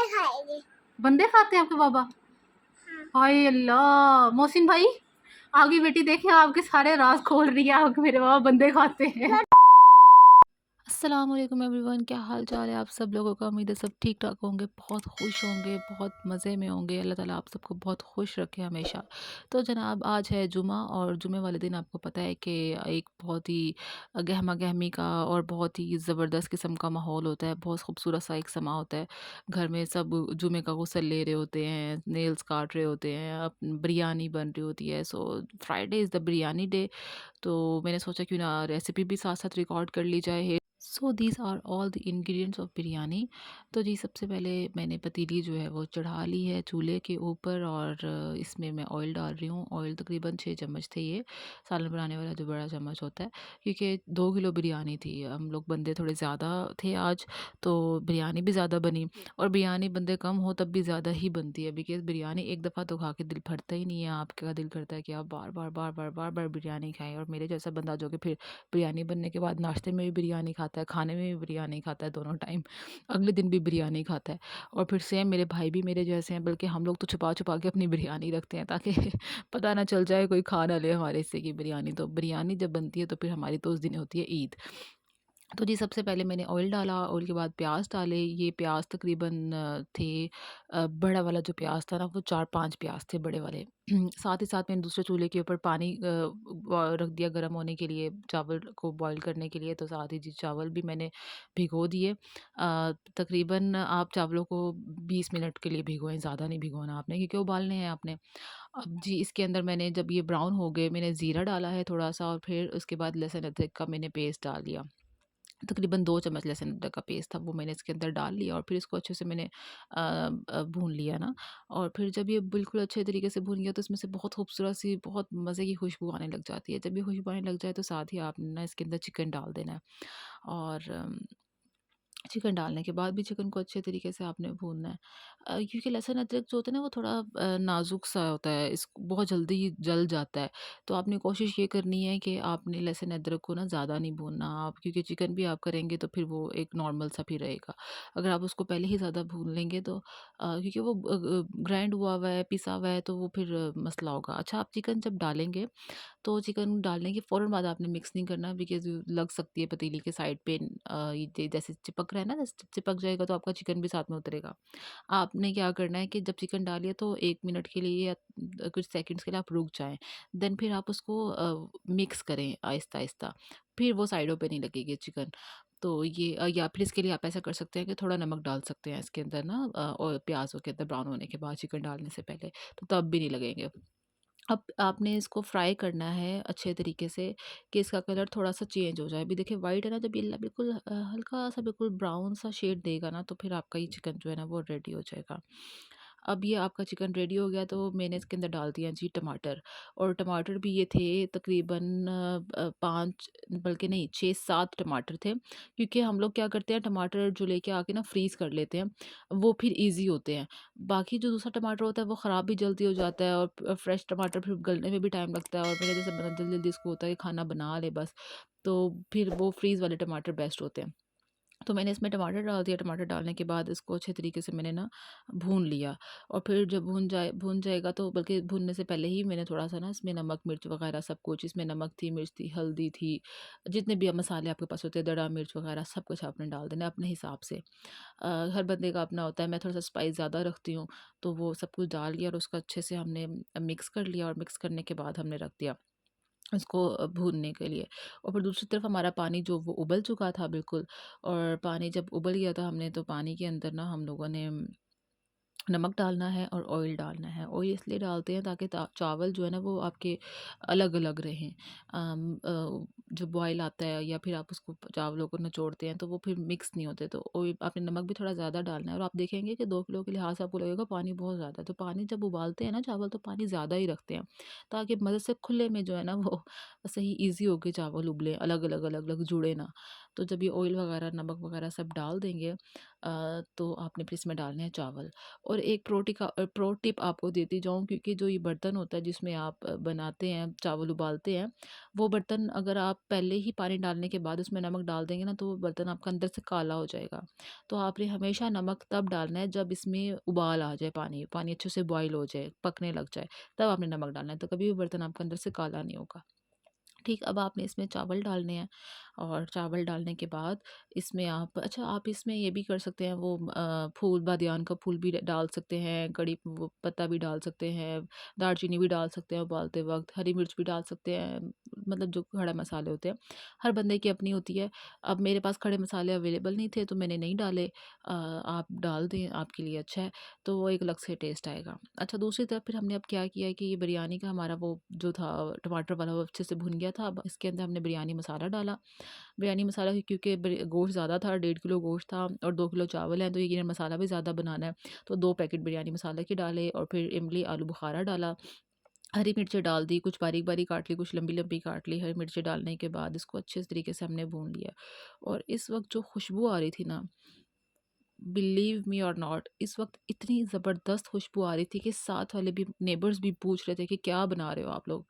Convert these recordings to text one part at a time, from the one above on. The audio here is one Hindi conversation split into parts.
खाएगी। बंदे खाते हैं आपके बाबा? हाँ। हाय अल्लाह, मोहसिन भाई आपकी बेटी देखिए आपके सारे राज खोल रही है, आपके मेरे बाबा बंदे खाते हैं। अस्सलाम वालेकुम एवरीवन, क्या हाल चाल है आप सब लोगों का। उम्मीद है सब ठीक ठाक होंगे, बहुत खुश होंगे, बहुत मज़े में होंगे। अल्लाह ताला आप सबको बहुत खुश रखे हमेशा। तो जनाब आज है जुमा और जुमे वाले दिन आपको पता है कि एक बहुत ही गहमा गहमी का और बहुत ही ज़बरदस्त किस्म का माहौल होता है। बहुत खूबसूरत सा एक समा होता है। घर में सब जुमे का गुस्ल ले रहे होते हैं, नेल्स काट रहे होते हैं, बिरयानी बन रही होती है। So Friday is the biryani day. तो मैंने सोचा क्यों ना रेसिपी भी साथ साथ रिकॉर्ड कर ली जाए। So these are all the ingredients of biryani. तो जी सबसे पहले मैंने पतीली जो है वो चढ़ा ली है चूल्हे के ऊपर और इसमें मैं ऑयल डाल रही हूँ। ऑयल तकरीबन 6 चम्मच थे, ये सालन बनाने वाला जो बड़ा चम्मच होता है, क्योंकि 2 किलो बिरयानी थी। हम लोग बंदे थोड़े ज़्यादा थे आज, तो बिरयानी भी ज़्यादा बनी। और बिरयानी बंदे कम हो तब भी ज़्यादा ही बनती है, बिकॉज़ बिरयानी एक दफ़ा तो खा के दिल भरता ही नहीं है। आपका दिल करता है कि आप बार बार बार बार बार बार बिरयानी खाएं। और मेरे जैसा बंदा जो कि फिर बिरयानी बनने के बाद नाश्ते में भी बिरयानी खाता है, खाने में भी बिरयानी खाता है, दोनों टाइम अगले दिन भी बिरयानी खाता है। और फिर सेम मेरे भाई भी मेरे जैसे हैं, बल्कि हम लोग तो छुपा छुपा के अपनी बिरयानी रखते हैं ताकि पता ना चल जाए कोई खा ना ले हमारे हिस्से की बिरयानी। तो बिरयानी जब बनती है तो फिर हमारी तो उस दिन होती है ईद। तो जी सबसे पहले मैंने ऑयल डाला, ऑयल के बाद प्याज डाले। ये प्याज तकरीबन थे बड़ा वाला जो प्याज था ना, वो 4-5 प्याज थे बड़े वाले। साथ ही साथ मैंने दूसरे चूल्हे के ऊपर पानी रख दिया गर्म होने के लिए, चावल को बॉईल करने के लिए। तो साथ ही जी चावल भी मैंने भिगो दिए। तकरीबन आप चावलों को 20 मिनट के लिए भिगोएं, ज़्यादा नहीं भिगोना आपने, क्योंकि उबालने हैं आपने। अब जी इसके अंदर मैंने जब ये ब्राउन हो गए, मैंने ज़ीरा डाला है थोड़ा सा, और फिर उसके बाद लहसुन अदरक का मैंने पेस्ट डाल दिया। तकरीबन 2 चम्मच लहसुन अदरक का पेस्ट था, वो मैंने इसके अंदर डाल लिया और फिर इसको अच्छे से मैंने भून लिया ना। और फिर जब ये बिल्कुल अच्छे तरीके से भून गया तो इसमें से बहुत खूबसूरत सी बहुत मज़े की खुशबू आने लग जाती है। जब ये खुशबू आने लग जाए तो साथ ही आपने ना इसके अंदर चिकन डाल देना है। और चिकन डालने के बाद भी चिकन को अच्छे तरीके से आपने भूनना है। क्योंकि लहसुन अदरक जो होता है ना वो थोड़ा नाजुक सा होता है, इस बहुत जल्दी ही जल जाता है। तो आपने कोशिश ये करनी है कि आपने लहसुन अदरक को ना ज़्यादा नहीं भूनना आप, क्योंकि चिकन भी आप करेंगे तो फिर वो एक नॉर्मल सा फिर रहेगा। अगर आप उसको पहले ही ज़्यादा भून लेंगे तो क्योंकि वो ग्राइंड हुआ है, पिसा हुआ है, तो वो फिर मसला होगा। अच्छा, आप चिकन जब डालेंगे तो चिकन डालने के फ़ौरन बाद आपने मिक्स नहीं करना, बिकॉज़ लग सकती है पतीली के साइड पे ये जैसे चिपक रहा है ना, जैसे चिपक जाएगा तो आपका चिकन भी साथ में उतरेगा। आपने क्या करना है कि जब चिकन डालिए तो 1 मिनट के लिए या कुछ सेकंड्स के लिए आप रुक जाएँ। देन फिर आप उसको मिक्स करें आहिस्ता-आहिस्ता, फिर वो साइडों पे नहीं लगेगी चिकन। तो ये या फिर इसके लिए आप ऐसा कर सकते हैं कि थोड़ा नमक डाल सकते हैं इसके अंदर ना, और प्याज़ों के अंदर ब्राउन होने के बाद चिकन डालने से पहले, तो तब भी नहीं लगेंगे। अब आपने इसको फ्राई करना है अच्छे तरीके से कि इसका कलर थोड़ा-सा चेंज हो जाए। अभी देखिए व्हाइट है ना, जब ये बिल्कुल हल्का-सा बिल्कुल ब्राउन सा शेड देगा ना, तो फिर आपका ये चिकन जो है ना वो रेडी हो जाएगा। अब ये आपका चिकन रेडी हो गया तो मैंने इसके अंदर डाल दिया जी टमाटर। और टमाटर भी ये थे तकरीबन 5 बल्कि नहीं 6-7 टमाटर थे, क्योंकि हम लोग क्या करते हैं टमाटर जो लेके आके ना फ्रीज़ कर लेते हैं, वो फिर ईज़ी होते हैं। बाकी जो दूसरा टमाटर होता है वो ख़राब भी जल्दी हो जाता है और फ्रेश टमाटर फिर गलने में भी टाइम लगता है, और मेरे जैसे बंदा जल्दी-जल्दी इसको होता है कि खाना बना ले बस, तो फिर वो फ्रीज़ वाले टमाटर बेस्ट होते हैं। तो मैंने इसमें टमाटर डाल दिया, टमाटर डालने के बाद इसको अच्छे तरीके से मैंने ना भून लिया। और फिर जब भून जाएगा तो बल्कि भूनने से पहले ही मैंने थोड़ा-सा ना इसमें नमक, मिर्च वग़ैरह सब कुछ, इसमें नमक थी, मिर्च थी, हल्दी थी, जितने भी मसाले आपके पास होते हैं, दड़ा मिर्च वग़ैरह सब कुछ आपने डाल देना है अपने हिसाब से। हर बंदे का अपना होता है, मैं थोड़ा-सा स्पाइस ज़्यादा रखती हूँ, तो वो सब कुछ डाल लिया और उसको अच्छे से हमने मिक्स कर लिया, और मिक्स करने के बाद हमने रख दिया इसको भूनने के लिए। और फिर दूसरी तरफ हमारा पानी जो वो उबल चुका था बिल्कुल। और पानी जब उबल गया था हमने, तो पानी के अंदर ना हम लोगों ने नमक डालना है और ऑयल डालना है। ऑयल इसलिए डालते हैं ताकि चावल जो है ना वो आपके अलग-अलग रहें। जो बॉयल आता है या फिर आप उसको चावलों को निचोड़ते हैं तो वो फिर मिक्स नहीं होते, तो ऑयल आपने नमक भी थोड़ा ज़्यादा डालना है। और आप देखेंगे कि 2 किलो के लिहाज से आपको लगेगा पानी बहुत ज़्यादा है, तो पानी जब उबालते हैं ना चावल तो पानी ज़्यादा ही रखते हैं, ताकि मज़े से खुले में जो है ना वो सही ईज़ी हो के चावल उबले, अलग-अलग अलग-अलग जुड़े ना। तो जब ये ऑयल वगैरह, नमक वगैरह सब डाल देंगे, तो आपने फिर इसमें डालने हैं चावल। और एक प्रो टिप आपको देती जाऊँ, क्योंकि जो ये बर्तन होता है जिसमें आप बनाते हैं, चावल उबालते हैं, वो बर्तन अगर आप पहले ही पानी डालने के बाद उसमें नमक डाल देंगे ना, तो वो बर्तन आपका अंदर से काला हो जाएगा। तो आपने हमेशा नमक तब डालना है जब इसमें उबाल आ जाए, पानी पानी अच्छे से बॉईल हो जाए, पकने लग जाए, तब आपने नमक डालना है, तो कभी भी बर्तन आपका अंदर से काला नहीं होगा। ठीक, अब आपने इसमें चावल डालने हैं, और चावल डालने के बाद इसमें आप इसमें ये भी कर सकते हैं, वो फूल बादियान का फूल भी डाल सकते हैं, कड़ी वो पत्ता भी डाल सकते हैं, दालचीनी भी डाल सकते हैं उबालते वक़्त, हरी मिर्च भी डाल सकते हैं, मतलब जो खड़े मसाले होते हैं, हर बंदे की अपनी होती है। अब मेरे पास खड़े मसाले अवेलेबल नहीं थे तो मैंने नहीं डाले। आप डाल दें, आपके लिए अच्छा है, तो वो एक अलग से टेस्ट आएगा। अच्छा, दूसरी तरफ फिर हमने अब क्या किया है कि ये बिरयानी का हमारा वो जो था टमाटर वाला, वो अच्छे से भुन गया था। अब इसके अंदर हमने बिरयानी मसाला डाला। बिरयानी मसाला क्योंकि गोश्त ज़्यादा था, 1.5 किलो गोश्त था और 2 किलो चावल है, तो यकीनन मसाला भी ज़्यादा बनाना है, तो 2 पैकेट बिरयानी मसाला के डाले, और फिर इमली आलू बुखारा डाला, हरी मिर्चें डाल दी, कुछ बारीक बारीक काट ली, कुछ लंबी लंबी काट ली। हरी मिर्चें डालने के बाद इसको अच्छे तरीके से हमने भून लिया, और इस वक्त जो खुशबू आ रही थी ना, बिलीव मी और नॉट, इस वक्त इतनी ज़बरदस्त खुशबू आ रही थी कि साथ वाले भी नेबर्स भी पूछ रहे थे कि क्या बना रहे हो आप लोग।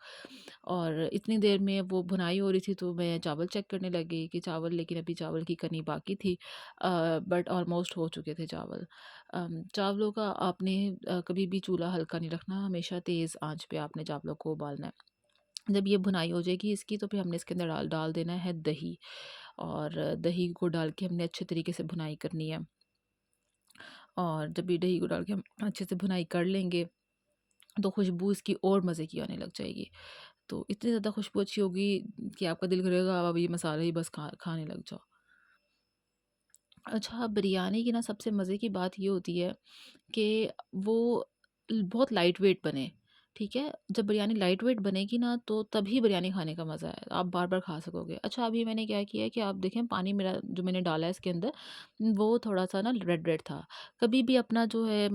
और इतनी देर में वो भुनाई हो रही थी, तो मैं चावल चेक करने लगी कि चावल, लेकिन अभी चावल की कनी बाकी थी, बट ऑलमोस्ट हो चुके थे चावल। चावलों का आपने कभी भी चूल्हा हल्का नहीं रखना, हमेशा तेज़ आंच पे आपने चावलों को उबालना है। जब ये भुनाई हो जाएगी इसकी, तो फिर हमने इसके अंदर डाल डाल देना है दही, और दही को डाल के हमने अच्छे तरीके से भुनाई करनी है। और जब ये दही को डाल के हम अच्छे से भुनाई कर लेंगे, तो खुशबू इसकी और मज़े की आने लग जाएगी। तो इतनी ज़्यादा खुशबू अच्छी होगी कि आपका दिल करेगा अब ये मसाला ही बस खाने लग जाओ। अच्छा, बिरयानी की ना सबसे मज़े की बात ये होती है कि वो बहुत लाइट वेट बने। ठीक है, जब बिरयानी लाइट वेट बनेगी ना, तो तभी बिरयानी खाने का मज़ा है, आप बार बार खा सकोगे। अच्छा, अभी मैंने क्या किया है कि आप देखें, पानी मेरा जो मैंने डाला है इसके अंदर, वो थोड़ा सा ना रेड रेड था। कभी भी अपना जो है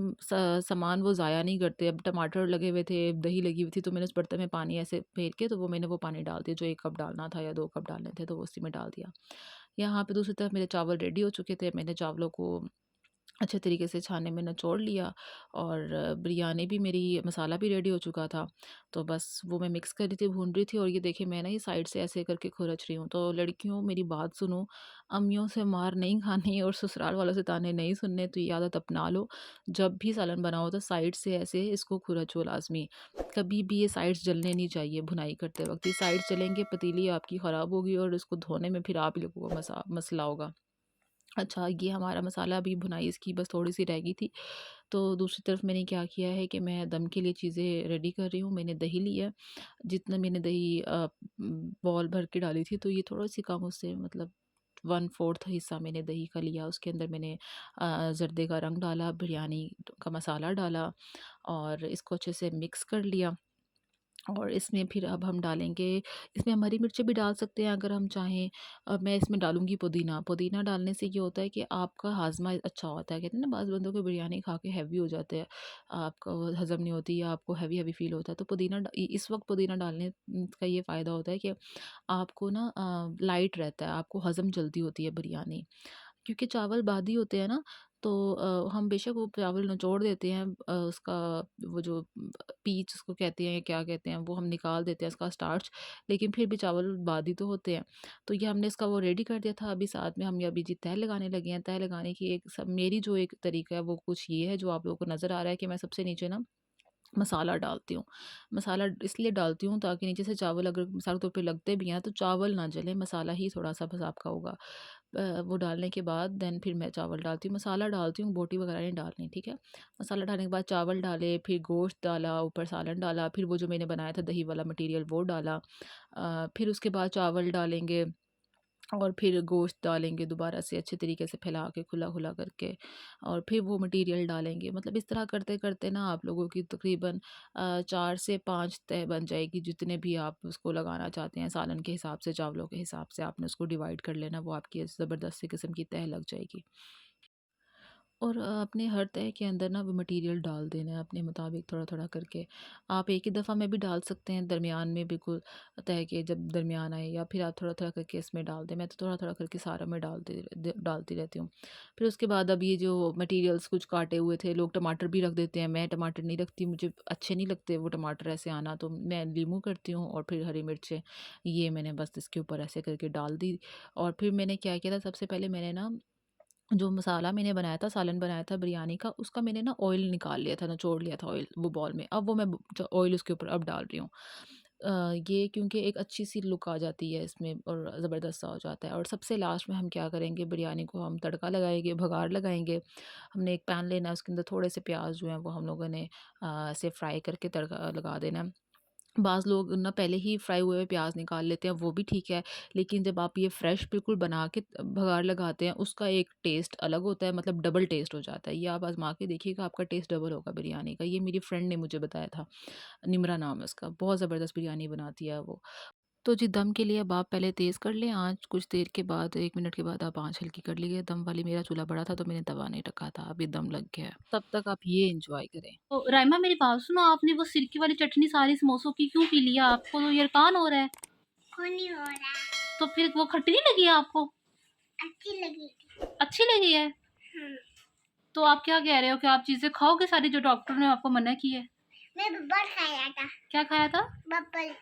सामान वो ज़ाया नहीं करते। अब टमाटर लगे हुए थे, दही लगी हुई थी, तो मैंने उस बर्तन में पानी ऐसे फेर के, तो वो पानी डाल दिया, जो 1 कप डालना था या 2 कप डालने थे, तो वो उसी में डाल दिया। यहाँ पे दूसरी तरफ मेरे चावल रेडी हो चुके थे, मैंने चावलों को अच्छे तरीके से छानने में निचोड़ लिया, और बिरयानी भी मेरी, मसाला भी रेडी हो चुका था, तो बस वो मैं मिक्स कर रही थी, भून रही थी। और ये देखिए, मैं ना ये साइड से ऐसे करके खुरच रही हूँ। तो लड़कियों, मेरी बात सुनो, अम्मियों से मार नहीं खानी और ससुराल वालों से ताने नहीं सुनने, तो ये आदत अपना लो। जब भी सालन बनाओ तो साइड से ऐसे इसको खुरचो लाजमी। कभी भी ये साइड्स जलने नहीं चाहिए भुनाई करते वक्त। ये साइड जलेंगे, पतीली आपकी ख़राब होगी, और इसको धोने में फिर आप ही लोगों को मसला होगा। अच्छा, ये हमारा मसाला अभी भुनाई इसकी बस थोड़ी-सी रह गई थी। तो दूसरी तरफ मैंने क्या किया है कि मैं दम के लिए चीज़ें रेडी कर रही हूँ। मैंने दही ली है, जितना मैंने दही बॉल भर के डाली थी, तो ये थोड़ी-सी कम, उससे मतलब 1/4 हिस्सा मैंने दही का लिया। उसके अंदर मैंने ज़र्दे का रंग डाला, बिरयानी का मसाला डाला, और इसको अच्छे से मिक्स कर लिया। और इसमें फिर अब हम डालेंगे, इसमें हम हरी मिर्ची भी डाल सकते हैं अगर हम चाहें। मैं इसमें डालूँगी पुदीना। पुदीना डालने से ये होता है कि आपका हाज़मा अच्छा होता है। कहते हैं ना, बाज़ बंदों को बिरयानी खा के हैवी हो जाते हैं, आपको हज़म नहीं होती, या आपको हैवी-हैवी फ़ील होता है। तो इस वक़्त पुदीना डालने का ये फ़ायदा होता है कि आपको ना लाइट रहता है, आपको हज़म जल्दी होती है बिरयानी। क्योंकि चावल बादी होते हैं ना, तो हम बेशक वो चावल निचोड़ देते हैं, उसका वो जो पीच उसको कहते हैं या क्या कहते हैं, वो हम निकाल देते हैं इसका स्टार्च, लेकिन फिर भी चावल बादी तो होते हैं। तो ये हमने इसका वो रेडी कर दिया था। अभी साथ में हम ये अभी जी तह लगाने लगे हैं। तह लगाने की मेरी जो एक तरीका है वो कुछ ये है, जो आप लोगों को नज़र आ रहा है कि मैं सबसे नीचे ना मसाला डालती हूँ। मसाला इसलिए डालती हूँ ताकि नीचे से चावल अगर मिसाल के तौर पे लगते भी हैं तो चावल ना जले, मसाला ही थोड़ा-सा बस आपका होगा। वो डालने के बाद देन फिर मैं चावल डालती हूँ, मसाला डालती हूँ, बोटी वगैरह नहीं डालनी, ठीक है? मसाला डालने के बाद चावल डाले, फिर गोश्त डाला, ऊपर सालन डाला, फिर वो जो मैंने बनाया था दही वाला मटीरियल वो डाला। फिर उसके बाद चावल डालेंगे, और फिर गोश्त डालेंगे दोबारा से अच्छे तरीके से फैला के, खुला-खुला करके, और फिर वो मटीरियल डालेंगे। मतलब इस तरह करते-करते ना आप लोगों की तकरीबन 4 से 5 तह बन जाएगी, जितने भी आप उसको लगाना चाहते हैं। सालन के हिसाब से, चावलों के हिसाब से आपने उसको डिवाइड कर लेना, वो आपकी ज़बरदस्त सी किस्म की तह लग जाएगी। और अपने हर तह के अंदर ना वो मटेरियल डाल देना है अपने मुताबिक थोड़ा-थोड़ा करके। आप एक ही दफ़ा में भी डाल सकते हैं, दरमियान में बिल्कुल तह के जब दरमियान आए, या फिर आप थोड़ा-थोड़ा करके इसमें डाल दें। मैं तो थोड़ा-थोड़ा करके सारा में डालती रहती हूँ। फिर उसके बाद अब ये जो मटीरियल्स कुछ काटे हुए थे, लोग टमाटर भी रख देते हैं, मैं टमाटर नहीं रखती, मुझे अच्छे नहीं लगते वो टमाटर ऐसे आना, तो मैं लीमू करती हूँ और फिर हरी मिर्चें, ये मैंने बस इसके ऊपर ऐसे करके डाल दी। और फिर मैंने क्या किया था, सबसे पहले मैंने ना जो मसाला मैंने बनाया था, सालन बनाया था बिरयानी का, उसका मैंने ना ऑयल निकाल लिया था, निचोड़ लिया था ऑयल वो बॉल में। अब वो मैं ऑयल उसके ऊपर अब डाल रही हूँ। ये क्योंकि एक अच्छी सी लुक आ जाती है इसमें और ज़बरदस्त सा हो जाता है। और सबसे लास्ट में हम क्या करेंगे, बिरयानी को हम तड़का लगाएंगे, भगार लगाएंगे। हमने एक पैन लेना है, उसके अंदर थोड़े से प्याज जो हैं वो हम लोगों ने ऐसे फ्राई करके तड़का लगा देना है। बाज़ लोग ना पहले ही फ्राई हुए हुए प्याज निकाल लेते हैं, वो भी ठीक है। लेकिन जब आप ये फ्रेश बिल्कुल बना के बघार लगाते हैं, उसका एक टेस्ट अलग होता है, मतलब डबल टेस्ट हो जाता है। ये आप आज़मा के देखिएगा, आपका टेस्ट डबल होगा बिरयानी का। ये मेरी फ्रेंड ने मुझे बताया था, निम्रा नाम है उसका, बहुत ज़बरदस्त बिरयानी बनाती है वो। तो जी दम के लिए अब आप पहले तेज़ कर लें आँच, कुछ देर के बाद 1 मिनट के बाद आप आँच हल्की कर लीजिए। दम वाली, मेरा चूल्हा बड़ा था तो मैंने तवा नहीं रखा था, अभी दम लग गया है। तब तक आप ये एन्जॉय करें। तो राइमा मेरी बात सुनो, आपने वो सिरके वाली चटनी सारी समोसों की क्यों पी लिया? आपको तो यरकान हो रहा है। को नहीं हो रहा। तो फिर वो खट्टी नहीं लगी है आपको? अच्छी लगी थी। अच्छी लगी है? तो आप क्या कह रहे हो कि आप चीज़ें खाओगे सारी जो डॉक्टर ने आपको मना की है? मैं बब्बर खाया था। क्या खाया था? बब्बर।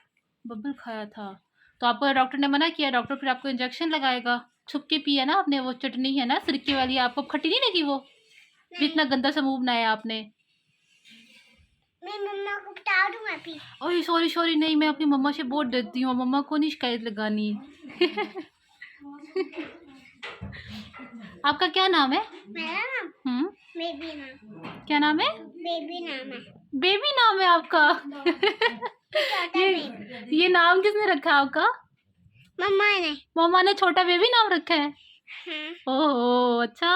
बब्बर खाया था। तो आपको डॉक्टर ने मना किया, डॉक्टर फिर आपको इंजेक्शन लगाएगा। छुप के पिया ना आपने, वो चटनी है ना सिरके वाली, आपको खट्टी नहीं लगी वो? इतना गंदा सा मुंह बनाया आपने। मैं मम्मा को बता दूंगा फिर। ओह सॉरी सॉरी, नहीं मैं अपनी मम्मा से बहुत डरती हूँ, मम्मा को नहीं शिकायत लगानी। आपका क्या नाम है? मेरा नाम बेबी नाम। क्या नाम है? बेबी नाम है। बेबी नाम है आपका? ये नाम किसने रखा है आपका? मम्मा ने। मम्मा ने छोटा बेबी नाम रखा है? हाँ। ओह अच्छा।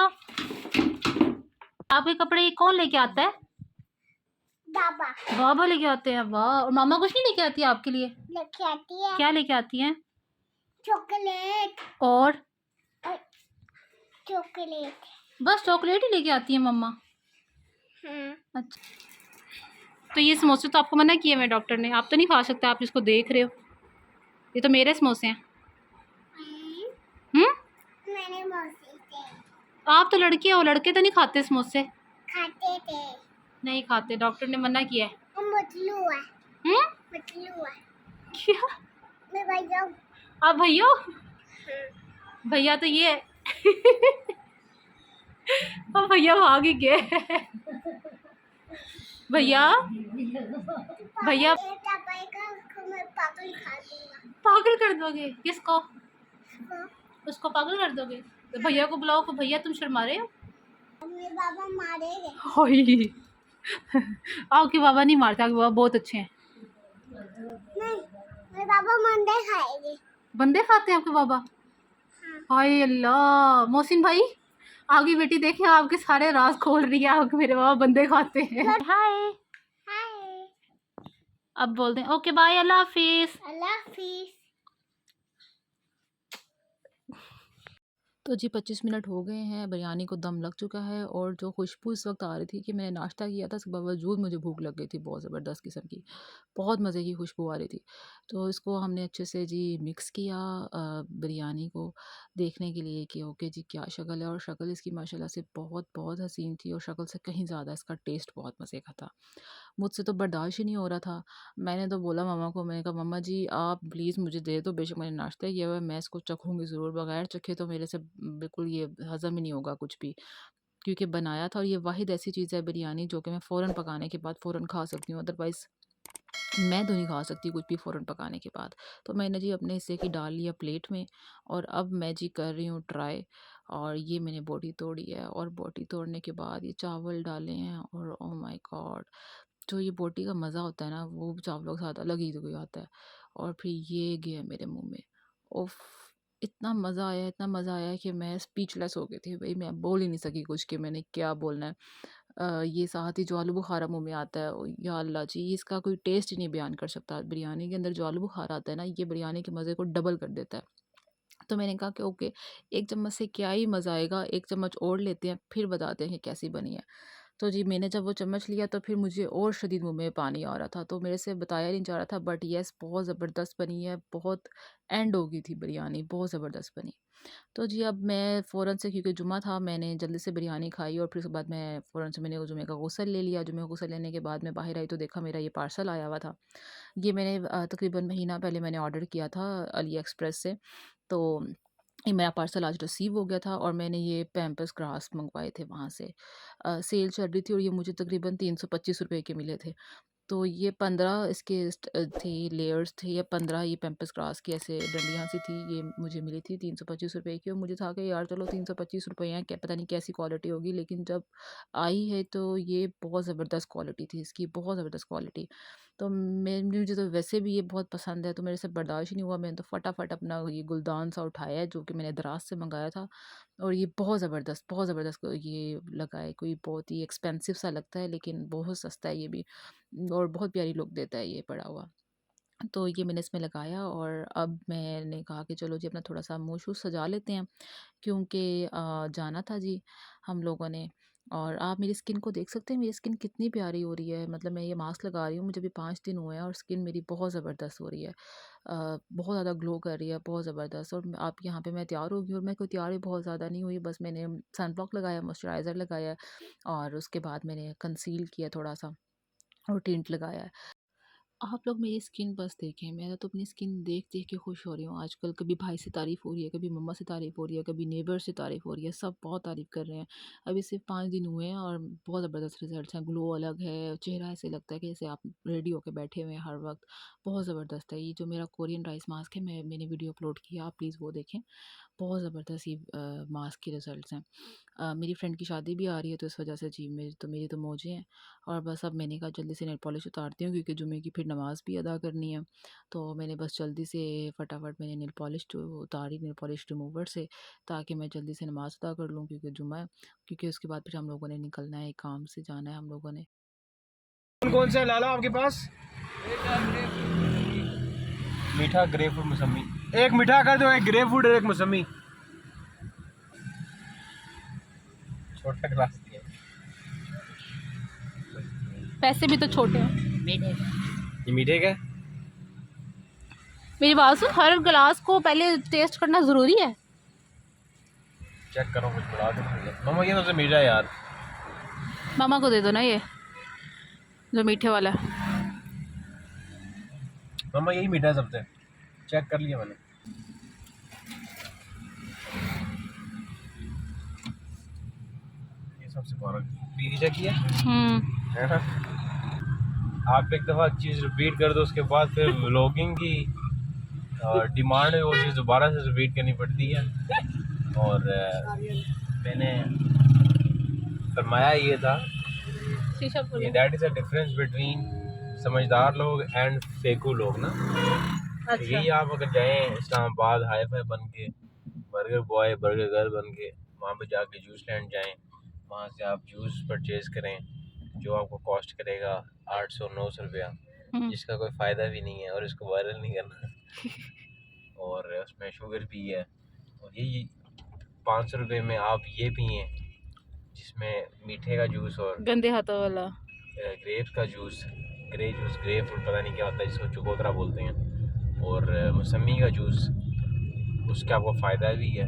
आपके कपड़े कौन लेके आता है? बाबा। बाबा लेके आते हैं, वाह। और मामा कुछ नहीं लेके आती है आपके लिए? लेके आती है। क्या लेके आती हैं? चॉकलेट। और चॉकलेट। बस चॉकलेट ही लेके आती है मम्मा? हाँ। अच्छा। तो ये समोसे तो आपको मना किए हुए डॉक्टर ने, आप तो नहीं खा सकते, आप इसको देख रहे हो, ये तो मेरे समोसे हैं। मैंने मौसी से। आप तो लड़के हो, लड़के तो नहीं खाते समोसे? खाते थे। नहीं खाते, डॉक्टर ने मना किया है। वो मतलू है। मतलू है। क्या? मैं भैया। आप भैया? भैया तो ये है। अब भैया भाग ही गए। भैया भैया पागल खा दूंगा। पागल कर दोगे किसको? उसको पागल कर दोगे? तो भैया को बुलाओ कि भैया तुम शर्मा रहे हो। मेरे बाबा मारेंगे। आपके बाबा नहीं मारते, आपके बाबा बहुत अच्छे हैं। नहीं, मेरे बाबा मंडे खाएंगे। बंदे खाते हैं आपके बाबा? हाय अल्लाह। मोहसिन भाई, आगे बेटी देखे आपके सारे राज खोल रही है, आपके मेरे बाबा बंदे खाते हैं। हाय। हाय। अब बोल दें ओके बाय, अल्लाह हाफिज। अल्लाह हाफिज। तो जी 25 मिनट हो गए हैं, बिरयानी को दम लग चुका है, और जो खुशबू इस वक्त आ रही थी कि मैंने नाश्ता किया था, इसके बावजूद मुझे भूख लग गई थी बहुत ज़बरदस्त किस्म की, बहुत मज़े की खुशबू आ रही थी। तो इसको हमने अच्छे से जी मिक्स किया बिरयानी को, देखने के लिए कि ओके जी क्या शक्ल है, और शक्ल इसकी माशाल्लाह से बहुत बहुत हसीन थी, और शक्ल से कहीं ज़्यादा इसका टेस्ट बहुत मज़े का था। मुझसे तो बर्दाश्त ही नहीं हो रहा था। मैंने तो बोला मम्मा को, मैंने कहा मम्मा जी आप प्लीज़ मुझे दे दो, बेशक मैंने नाश्ता किया हुआ है, मैं इसको चखूँगी ज़रूर, बगैर चखे तो मेरे से बिल्कुल ये हज़म ही नहीं होगा कुछ भी। क्योंकि बनाया था, और ये वाहिद ऐसी चीज़ है बिरयानी जो कि मैं फ़ौरन पकाने के बाद फ़ौरन खा सकती हूँ, अदरवाइज़ मैं तो नहीं खा सकती कुछ भी फ़ौरन पकाने के बाद। तो मैंने जी अपने हिस्से की डाल लिया प्लेट में, और अब मैं जी कर रही हूँ ट्राई। और ये मैंने बोटी तोड़ी है, और बोटी तोड़ने के बाद ये चावल डाले हैं, और ओह माय गॉड! जो ये बोटी का मज़ा होता है ना, वो चावलों के साथ अलग ही कोई आता है। और फिर ये गया मेरे मुँह में, उफ़! इतना मज़ा आया, इतना मज़ा आया कि मैं स्पीचलेस हो गई थी भई, मैं बोल ही नहीं सकी कुछ कि मैंने क्या बोलना है। ये साथ ही जो आलू बुखारा मुँह में आता है, ओ या अल्लाह जी! इसका कोई टेस्ट ही नहीं बयान कर सकता। बिरयानी के अंदर जो आलू बुखारा आता है ना, ये बिरयानी के मज़े को डबल कर देता है। तो मैंने कहा कि ओके, 1 चम्मच से क्या ही मज़ा आएगा, 1 चम्मच और लेते हैं, फिर बताते हैं कि कैसी बनी है। तो जी मैंने जब वो चम्मच लिया तो फिर मुझे और शदीद मुँह में पानी आ रहा था, तो मेरे से बताया नहीं जा रहा था, बट येस बहुत ज़बरदस्त बनी है, बहुत एंड हो गई थी बिरयानी, बहुत ज़बरदस्त बनी। तो जी अब मैं फ़ौरन से, क्योंकि जुम्मा था, मैंने जल्दी से बिरयानी खाई और फिर उसके बाद मैं फ़ौरन से मैंने वो जुमे का गुस्ल ले लिया। जुमे का गुस्ल लेने के बाद मैं बाहर आई तो देखा मेरा ये पार्सल आया हुआ था। ये मैंने तकरीबन महीना पहले मैंने ऑर्डर किया था अली एक्सप्रेस से। तो ये मेरा पार्सल आज रिसीव हो गया था और मैंने ये पैम्पर्स ग्रास मंगवाए थे वहाँ से। सेल चल रही थी और ये मुझे तकरीबन ₹325 के मिले थे। तो ये 15 इसके थी लेयर्स थे, या 15 ये पैम्पर्स ग्रास की ऐसे डंडियाँ सी थी, ये मुझे मिली थी ₹325 की। और मुझे था कि यार चलो ₹325 हैं, क्या पता नहीं कैसी क्वालिटी होगी, लेकिन जब आई है तो ये बहुत ज़बरदस्त क्वालिटी थी इसकी, बहुत ज़बरदस्त क्वालिटी। तो मैं मुझे तो वैसे भी ये बहुत पसंद है, तो मेरे से बर्दाश्त ही नहीं हुआ, मैंने तो फटाफट अपना ये गुलदान सा उठाया है जो कि मैंने दराज से मंगाया था। और ये बहुत ज़बरदस्त ये लगा है, कोई बहुत ही एक्सपेंसिव सा लगता है लेकिन बहुत सस्ता है ये भी, और बहुत प्यारी लुक देता है ये पड़ा हुआ। तो ये मैंने इसमें लगाया और अब मैंने कहा कि चलो जी अपना थोड़ा-सा मुँह-शुह सजा लेते हैं, क्योंकि जाना था जी हम लोगों ने। और आप मेरी स्किन को देख सकते हैं, मेरी स्किन कितनी प्यारी हो रही है। मतलब मैं ये मास्क लगा रही हूँ, मुझे अभी 5 दिन हुए हैं और स्किन मेरी बहुत ज़बरदस्त हो रही है। बहुत ज़्यादा ग्लो कर रही है, बहुत ज़बरदस्त। और आप यहाँ पे मैं तैयार हो गई और मैं कोई तैयार भी बहुत ज़्यादा नहीं हुई, बस मैंने सनब्लॉक लगाया, मॉइस्चराइज़र लगाया और उसके बाद मैंने कंसील किया थोड़ा-सा और टिंट लगाया है। आप लोग मेरी स्किन बस देखें, मैं तो अपनी स्किन देख-देख के खुश हो रही हूँ आजकल। कभी भाई से तारीफ़ हो रही है, कभी मम्मा से तारीफ़ हो रही है, कभी नेबर से तारीफ़ हो रही है, सब बहुत तारीफ़ कर रहे हैं। अभी सिर्फ़ 5 दिन हुए हैं और बहुत ज़बरदस्त रिज़ल्ट्स हैं, ग्लो अलग है, चेहरा ऐसे लगता है कि जैसे आप रेडी होके बैठे हुए हैं हर वक़्त, बहुत ज़बरदस्त है। ये जो मेरा कोरियन राइस मास्क है, मैंने वीडियो अपलोड किया, आप प्लीज़ वो देखें। बहुत ज़बरदस्त ये मास्क के रिज़ल्ट्स हैं। मेरी फ्रेंड की शादी भी आ रही है तो इस वजह से जी मेरी तो मौजें हैं। और बस अब मैंने कहा जल्दी से नेल पॉलिश उतारती हूँ, क्योंकि जुमे की फिर नमाज़ भी अदा करनी है। तो मैंने बस जल्दी से फटाफट मैंने नेल पॉलिश तो उतारी नेल पॉलिश रिमूवर से, ताकि मैं जल्दी से नमाज़ अदा कर लूँ, क्योंकि जुमा है। क्योंकि उसके बाद फिर हम लोगों ने निकलना है, एक काम से जाना है हम लोगों ने। कौन कौन सा है लाला आपके पास? मीठा ग्रेपफ्रूट मौसमी। एक मीठा कर दो, एक ग्रेपफ्रूट और एक मौसमी। छोटा गिलास दिया। पैसे भी तो छोटे हैं। ये मीठे का? मेरी बात सुन, हर गिलास को पहले टेस्ट करना ज़रूरी है? चेक करो कुछ बढ़ा दो। मम्मा ये सबसे मीठा है यार। मामा को दे दो ना ये, जो मीठे वाला है। मम्मा यही मीठा है सबसे। चेक कर लिया मैंने। ये सबसे बारह पी चेक किया है ना? आप एक दफ़ा चीज़ रिपीट कर दो, उसके बाद फिर व्लॉगिंग की डिमांड है, वो चीज़ दोबारा से रिपीट करनी पड़ती है। और मैंने फरमाया ये था कि that is a difference between समझदार लोग एंड फेकू लोग ना। अच्छा। यही आप अगर जाएं इस्लामाबाद हाई फाई बन के, बर्गर बॉय बर्गर गर्ल बन के, वहाँ पे जाके जूस स्टैंड जाएं, वहाँ से आप जूस परचेज़ करें जो आपको कॉस्ट करेगा 800-900 रुपया, जिसका कोई फ़ायदा भी नहीं है और इसको वायरल नहीं करना। और उसमें शुगर भी है, और यही 500 रुपये में आप ये पिए जिसमें मीठे का जूस और गंदे हाथों वाला। ग्रेप्स का जूस, ग्रेप फ्रूट पता नहीं क्या होता है जिसको चकोतरा बोलते हैं, और मौसमी का जूस, उसका आपको फ़ायदा भी है,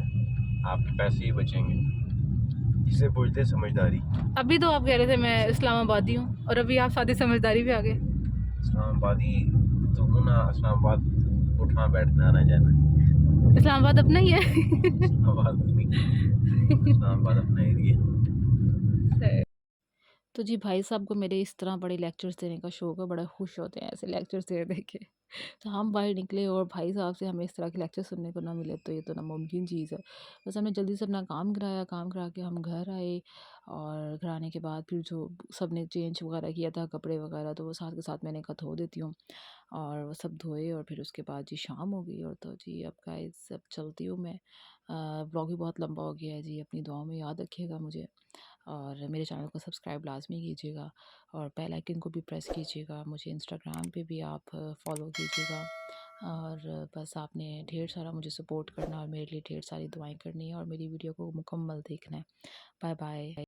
आपके पैसे भी बचेंगे। इसे पूछते हैं समझदारी। अभी तो आप कह रहे थे मैं इस्लामाबादी हूँ और अभी आप सादी समझदारी पे आ गए। इस्लामाबादी तो हूँ ना, इस्लामाबाद उठना बैठना आना जाना। इस्लामाबाद अपना ही है। इस्लामाबाद नहीं, इस्लामाबाद अपना एरिया। तो जी भाई साहब को मेरे इस तरह बड़े लेक्चर्स देने का शौक है, बड़ा खुश होते हैं ऐसे लेक्चर्स दे के। तो हम बाहर निकले और भाई साहब से हमें इस तरह के लेक्चर सुनने को ना मिले तो ये तो नामुमकिन चीज़ है। बस हमने जल्दी से अपना काम कराया, काम करा के हम घर आए और घर आने के बाद फिर जो सब ने चेंज वगैरह किया था कपड़े वगैरह, तो वो साथ के साथ मैंने कहा धो देती हूँ, और वो सब धोए और फिर उसके बाद जी शाम हो गई। और तो जी अब गाइस सब चलती हूँ मैं। ब्लॉग भी बहुत लंबा हो गया है जी, अपनी दुआओं में याद रखिएगा मुझे और मेरे चैनल को सब्सक्राइब लाजमी कीजिएगा और बेल आइकन को भी प्रेस कीजिएगा। मुझे इंस्टाग्राम पे भी आप फॉलो कीजिएगा। और बस आपने ढेर सारा मुझे सपोर्ट करना और मेरे लिए ढेर सारी दुआएं करनी है और मेरी वीडियो को मुकम्मल देखना है। Bye bye.